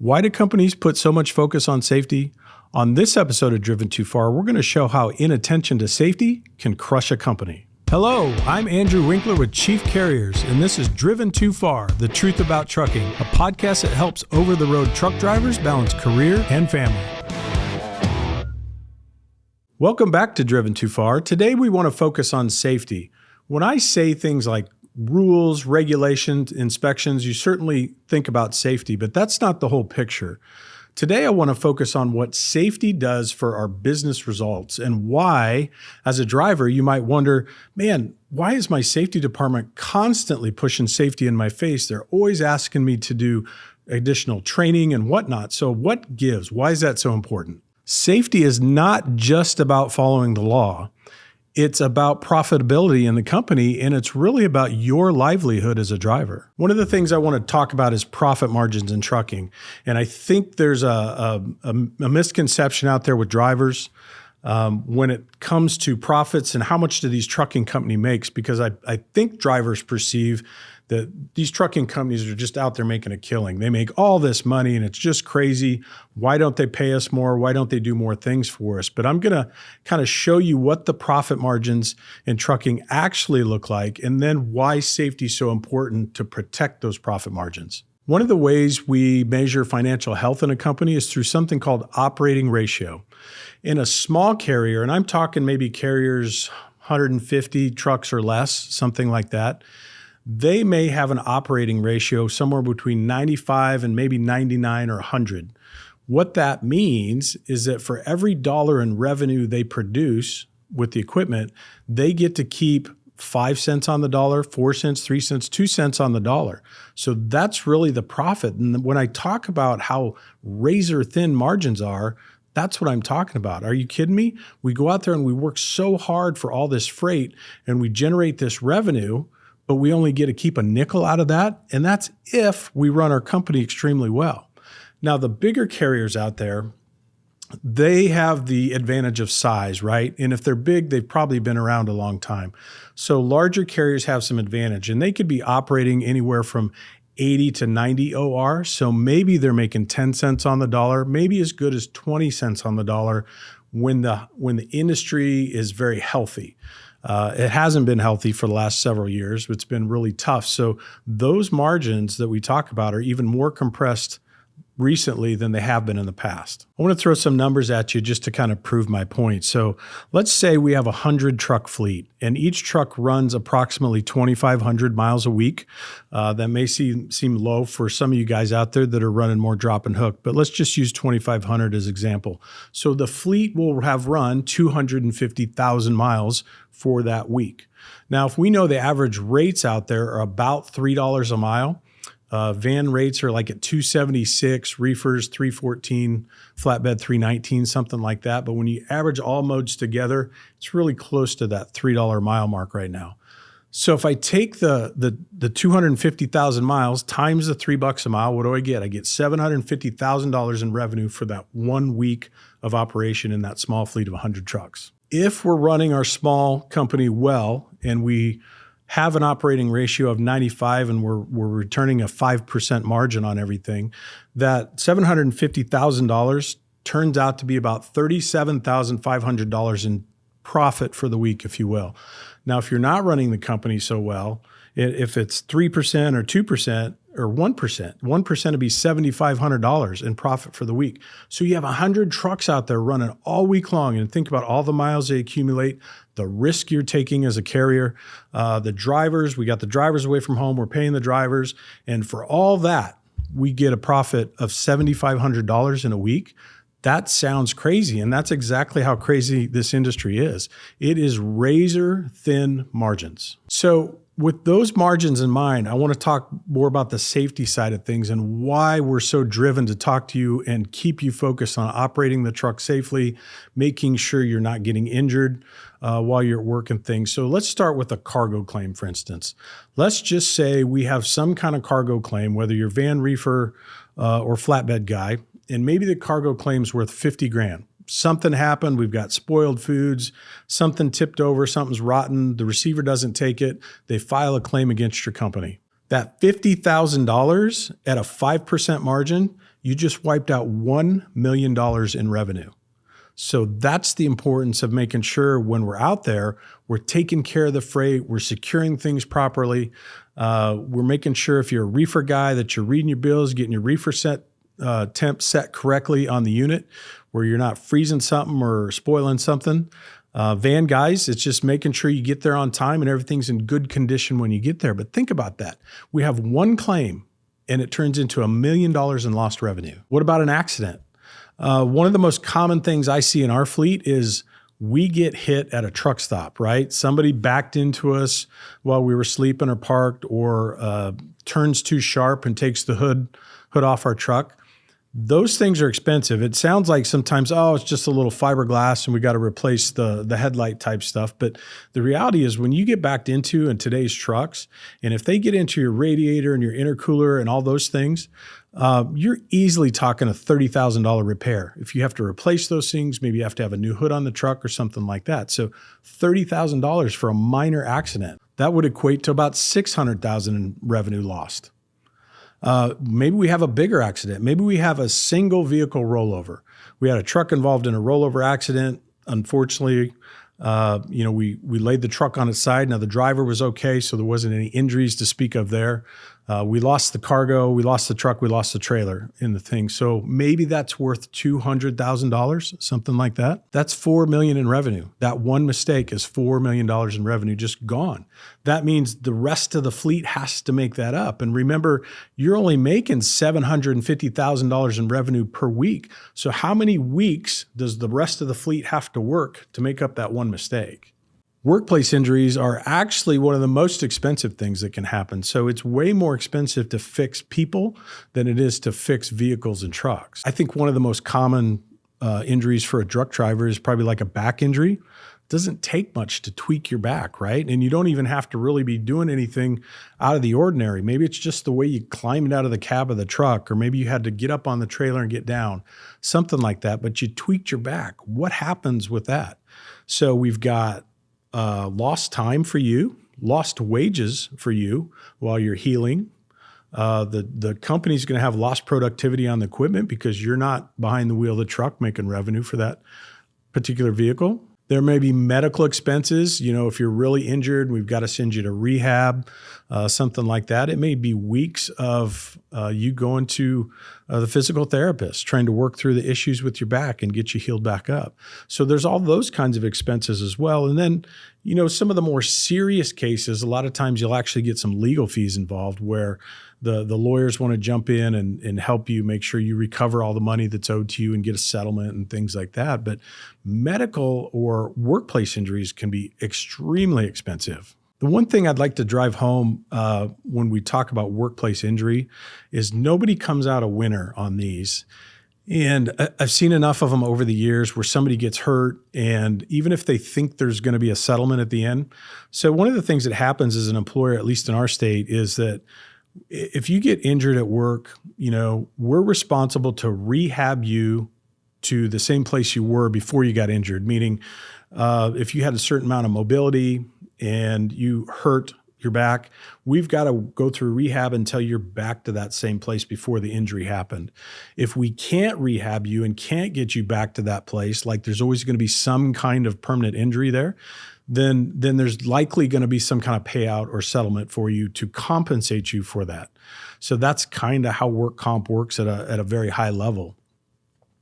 Why do companies put so much focus on safety? On this episode of Driven Too Far, we're going to show how inattention to safety can crush a company. Hello, I'm Andrew Winkler with Chief Carriers, and this is Driven Too Far, the truth about trucking, a podcast that helps over-the-road truck drivers balance career and family. Welcome back to Driven Too Far. Today we want to focus on safety. When I say things like rules, regulations, inspections, you certainly think about safety, but that's not the whole picture. Today, I want to focus on what safety does for our business results and why, as a driver, you might wonder, man, why is my safety department constantly pushing safety in my face? They're always asking me to do additional training and whatnot. So what gives? Why is that so important? Safety is not just about following the law. It's about profitability in the company, and it's really about your livelihood as a driver. One of the things I want to talk about is profit margins in trucking. And I think there's a misconception out there with drivers when it comes to profits and how much do these trucking company makes, because I think drivers perceive that these trucking companies are just out there making a killing. They make all this money and it's just crazy. Why don't they pay us more? Why don't they do more things for us? But I'm going to kind of show you what the profit margins in trucking actually look like, and then why safety is so important to protect those profit margins. One of the ways we measure financial health in a company is through something called operating ratio. In a small carrier, and I'm talking maybe carriers 150 trucks or less, something like that, they may have an operating ratio somewhere between 95 and maybe 99 or 100. What that means is that for every dollar in revenue they produce with the equipment, they get to keep 5 cents on the dollar, 4 cents, 3 cents, 2 cents on the dollar. So that's really the profit. And when I talk about how razor thin margins are, that's what I'm talking about. Are you kidding me? We go out there and we work so hard for all this freight and we generate this revenue, but we only get to keep a nickel out of that. And that's if we run our company extremely well. Now, the bigger carriers out there, they have the advantage of size, right? And if they're big, they've probably been around a long time. So larger carriers have some advantage, and they could be operating anywhere from 80 to 90 OR. So maybe they're making 10 cents on the dollar, maybe as good as 20 cents on the dollar when the industry is very healthy. It hasn't been healthy for the last several years. It's been really tough. So those margins that we talk about are even more compressed recently than they have been in the past. I want to throw some numbers at you just to kind of prove my point. So let's say we have a 100 truck fleet and each truck runs approximately 2,500 miles a week. That may seem low for some of you guys out there that are running more drop and hook, but let's just use 2,500 as example. So the fleet will have run 250,000 miles for that week. Now, if we know the average rates out there are about $3 a mile, van rates are like at $276, reefers $314, flatbed $319, something like that. But when you average all modes together, it's really close to that $3 mile mark right now. So if I take the 250,000 miles times the $3 a mile, what do I get? I get $750,000 in revenue for that 1 week of operation in that small fleet of 100 trucks. If we're running our small company well and we have an operating ratio of 95 and we're returning a 5% margin on everything, that $750,000 turns out to be about $37,500 in profit for the week, if you will. Now, if you're not running the company so well, if it's 3% or 2% or 1%, 1% would be $7,500 in profit for the week. So you have 100 trucks out there running all week long, and think about all the miles they accumulate, the risk you're taking as a carrier, the drivers, we got the drivers away from home, we're paying the drivers. And for all that, we get a profit of $7,500 in a week. That sounds crazy, and that's exactly how crazy this industry is. It is razor thin margins. So with those margins in mind, I want to talk more about the safety side of things and why we're so driven to talk to you and keep you focused on operating the truck safely, making sure you're not getting injured while you're working things. So let's start with a cargo claim, for instance. Let's just say we have some kind of cargo claim, whether you're van, reefer, or flatbed guy, and maybe the cargo claim's worth 50 grand. Something happened, we've got spoiled foods, something tipped over, something's rotten, the receiver doesn't take it, they file a claim against your company. That $50,000 at a 5% margin you just wiped out $1 million in revenue. So that's the importance of making sure when we're out there, we're taking care of the freight, we're securing things properly. We're making sure if you're a reefer guy that you're reading your bills, getting your reefer temp set correctly on the unit, where you're not freezing something or spoiling something. Van guys, it's just making sure you get there on time and everything's in good condition when you get there. But think about that. We have one claim and it turns into $1 million in lost revenue. What about an accident? One of the most common things I see in our fleet is we get hit at a truck stop, right? Somebody backed into us while we were sleeping or parked, or turns too sharp and takes the hood off our truck. Those things are expensive. It sounds like sometimes, oh, it's just a little fiberglass and we got to replace the headlight type stuff. But the reality is when you get backed into in today's trucks, and if they get into your radiator and your intercooler and all those things, you're easily talking a $30,000 repair. If you have to replace those things, maybe you have to have a new hood on the truck or something like that. So $30,000 for a minor accident, that would equate to about $600,000 in revenue lost. Maybe we have a bigger accident. Maybe we have a single vehicle rollover. We had a truck involved in a rollover accident. Unfortunately, we laid the truck on its side. Now the driver was okay, so there wasn't any injuries to speak of there. We lost the cargo, we lost the truck, we lost the trailer in the thing. So maybe that's worth $200,000, something like that. That's $4 million in revenue. That one mistake is $4 million in revenue just gone. That means the rest of the fleet has to make that up. And remember, you're only making $750,000 in revenue per week. So how many weeks does the rest of the fleet have to work to make up that one mistake? Workplace injuries are actually one of the most expensive things that can happen. So it's way more expensive to fix people than it is to fix vehicles and trucks. I think one of the most common injuries for a truck driver is probably like a back injury. It doesn't take much to tweak your back, right? And you don't even have to really be doing anything out of the ordinary. Maybe it's just the way you climbed out of the cab of the truck, or maybe you had to get up on the trailer and get down, something like that, but you tweaked your back. What happens with that? So we've got lost time for you, lost wages for you while you're healing. The company's going to have lost productivity on the equipment because you're not behind the wheel of the truck making revenue for that particular vehicle. There may be medical expenses. If you're really injured, we've got to send you to rehab, something like that. It may be weeks of you going to the physical therapist, trying to work through the issues with your back and get you healed back up. So there's all those kinds of expenses as well. And then, some of the more serious cases, a lot of times you'll actually get some legal fees involved where the lawyers want to jump in and help you make sure you recover all the money that's owed to you and get a settlement and things like that. But medical or workplace injuries can be extremely expensive. The one thing I'd like to drive home when we talk about workplace injury is nobody comes out a winner on these. And I've seen enough of them over the years where somebody gets hurt, and even if they think there's going to be a settlement at the end. So one of the things that happens as an employer, at least in our state, is that if you get injured at work, we're responsible to rehab you to the same place you were before you got injured. Meaning, if you had a certain amount of mobility and you hurt your back, we've got to go through rehab until you're back to that same place before the injury happened. If we can't rehab you and can't get you back to that place, like there's always going to be some kind of permanent injury there, then there's likely going to be some kind of payout or settlement for you to compensate you for that. So that's kind of how work comp works at a very high level.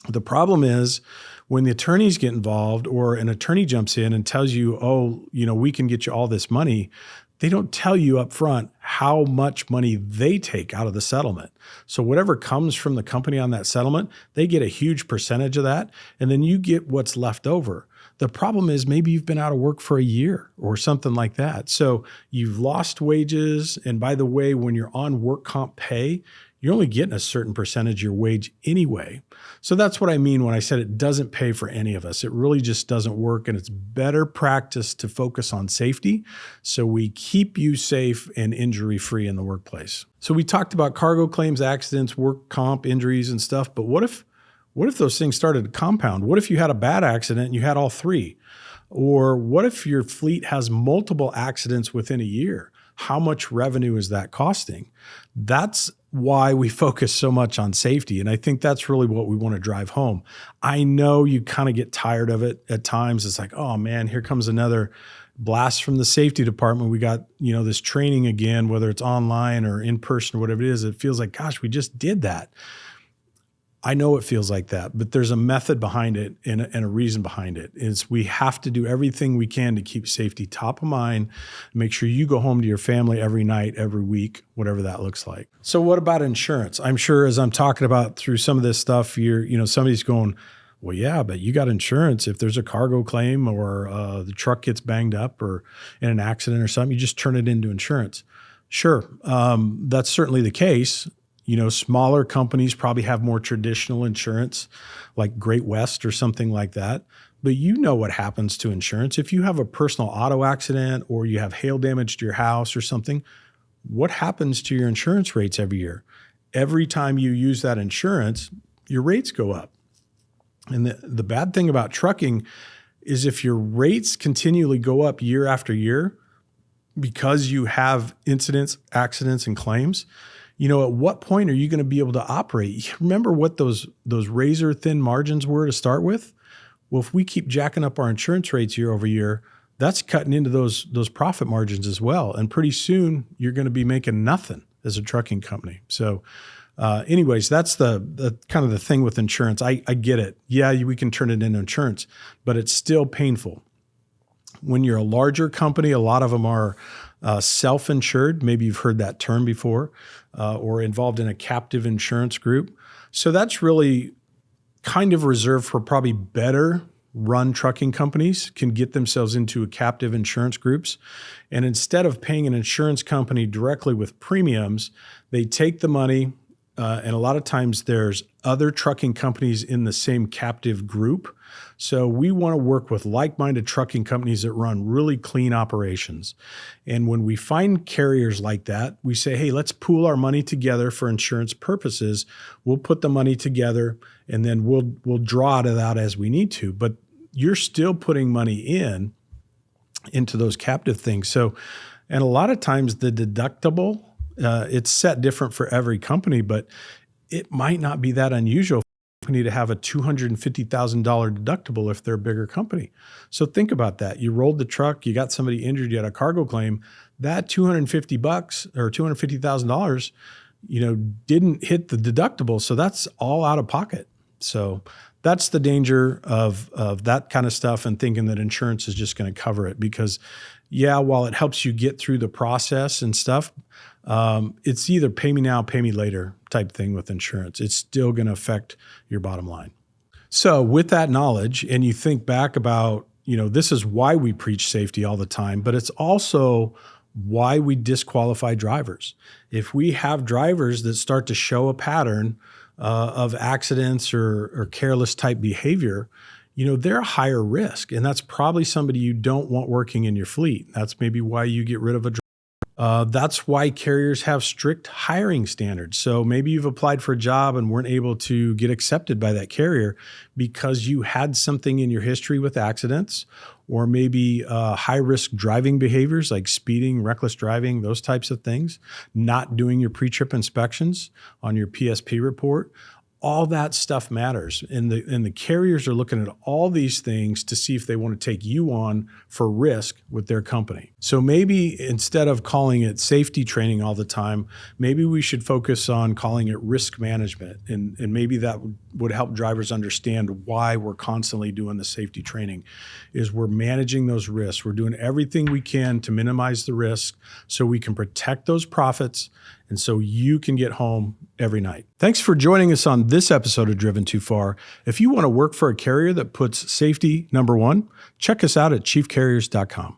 The problem is when the attorneys get involved or an attorney jumps in and tells you, we can get you all this money, they don't tell you up front how much money they take out of the settlement. So whatever comes from the company on that settlement, they get a huge percentage of that, and then you get what's left over. The problem is maybe you've been out of work for a year or something like that. So you've lost wages. And by the way, when you're on work comp pay, you're only getting a certain percentage of your wage anyway. So that's what I mean when I said it doesn't pay for any of us. It really just doesn't work. And it's better practice to focus on safety so we keep you safe and injury-free in the workplace. So we talked about cargo claims, accidents, work comp, injuries and stuff. But what if those things started to compound? What if you had a bad accident and you had all three? Or what if your fleet has multiple accidents within a year? How much revenue is that costing? That's why we focus so much on safety. And I think that's really what we want to drive home. I know you kind of get tired of it at times. It's like, oh man, here comes another blast from the safety department. We got, this training again, whether it's online or in person or whatever it is. It feels like, gosh, we just did that. I know it feels like that, but there's a method behind it and a reason behind it. Is we have to do everything we can to keep safety top of mind, make sure you go home to your family every night, every week, whatever that looks like. So what about insurance? I'm sure as I'm talking about through some of this stuff, somebody's going, well, yeah, but you got insurance. If there's a cargo claim or the truck gets banged up or in an accident or something, you just turn it into insurance. Sure, that's certainly the case. Smaller companies probably have more traditional insurance like Great West or something like that. But you know what happens to insurance. If you have a personal auto accident or you have hail damage to your house or something, what happens to your insurance rates every year? Every time you use that insurance, your rates go up. And the bad thing about trucking is if your rates continually go up year after year because you have incidents, accidents, and claims, at what point are you going to be able to operate? Remember what those razor thin margins were to start with? Well, if we keep jacking up our insurance rates year over year, that's cutting into those profit margins as well. And pretty soon you're going to be making nothing as a trucking company. So anyways, that's the kind of the thing with insurance. I get it. Yeah, we can turn it into insurance, but it's still painful. When you're a larger company, a lot of them are self-insured. Maybe you've heard that term before, or involved in a captive insurance group. So that's really kind of reserved for probably better run trucking companies can get themselves into a captive insurance groups. And instead of paying an insurance company directly with premiums, they take the money, and a lot of times there's other trucking companies in the same captive group. So we want to work with like-minded trucking companies that run really clean operations. And when we find carriers like that, we say, hey, let's pool our money together for insurance purposes. We'll put the money together and then we'll draw it out as we need to. But you're still putting money into those captive things. So, and a lot of times the deductible, it's set different for every company, but it might not be that unusual for a company to have a $250,000 deductible if they're a bigger company. So think about that. You rolled the truck, you got somebody injured, you had a cargo claim. That $250 or $250,000, didn't hit the deductible. So that's all out of pocket. So that's the danger of that kind of stuff and thinking that insurance is just going to cover it because, yeah, while it helps you get through the process and stuff, it's either pay me now, pay me later type thing with insurance. It's still going to affect your bottom line. So with that knowledge, and you think back about, this is why we preach safety all the time, but it's also why we disqualify drivers. If we have drivers that start to show a pattern of accidents or careless type behavior, they're a higher risk. And that's probably somebody you don't want working in your fleet. That's maybe why you get rid of a driver. That's why carriers have strict hiring standards. So maybe you've applied for a job and weren't able to get accepted by that carrier because you had something in your history with accidents, or maybe high-risk driving behaviors like speeding, reckless driving, those types of things, not doing your pre-trip inspections on your PSP report. All that stuff matters. And the carriers are looking at all these things to see if they want to take you on for risk with their company. So maybe instead of calling it safety training all the time, maybe we should focus on calling it risk management. And maybe that would help drivers understand why we're constantly doing the safety training, is we're managing those risks. We're doing everything we can to minimize the risk so we can protect those profits and so you can get home every night. Thanks for joining us on this episode of Driven Too Far. If you want to work for a carrier that puts safety number one, check us out at chiefcarriers.com.